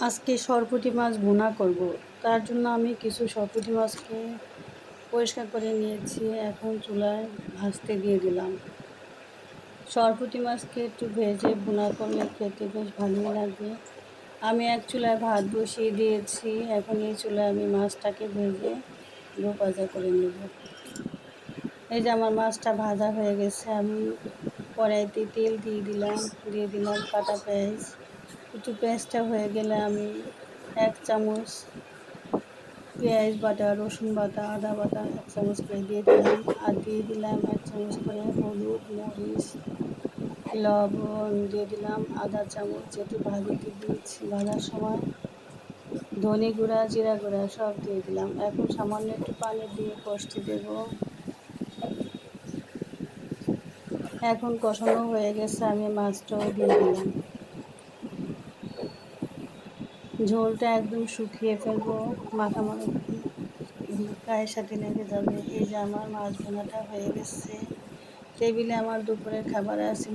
আজকে সরপুঁটি মাছ ভুনা করব। তার জন্য আমি কিছু সরপুঁটি মাছকে পরিষ্কার করে নিয়েছি। এখন চুলায় ভাজতে দিয়ে দিলাম। সরপুঁটি মাছকে একটু ভেজে ভুনা করলে খেতে বেশ ভালোই লাগবে। আমি এক চুলায় ভাত বসিয়ে দিয়েছি। এখন এই চুলায় আমি মাছটাকে ভেজে ডো ভাজা করে নেব। এই যে আমার মাছটা ভাজা হয়ে গেছে। আমি কড়াইতে তেল দিয়ে দিলাম কাটা পেঁয়াজ। একটু পেঁয়াজটা হয়ে গেলে আমি 1 চামচ পেঁয়াজ বাটা, রসুন বাটা, আদা বাটা 1 চামচ করে দিয়ে দিলাম। আর দিয়ে দিলাম 1 চামচ করে হলুদ, মরিচ, লবণ দিয়ে দিলাম আধা চামচ। যেহেতু ভাজিতে দিয়েছি, ভাজার সময় ধনে গুঁড়া, জিরা গুঁড়া সব দিয়ে দিলাম। এখন সামান্য একটু পানি দিয়ে কষতে দেব। এখন কষানো হয়ে গেছে, আমি মাছটাও দিয়ে দিলাম। ঝোলটা একদম শুকিয়ে ফেলবো, মাখামাখি গায়ের সাথে লেগে যাবে। এই যে আমার মাছ ভুনাটা হয়ে গেছে। টেবিলে আমার দুপুরের খাবার আছে।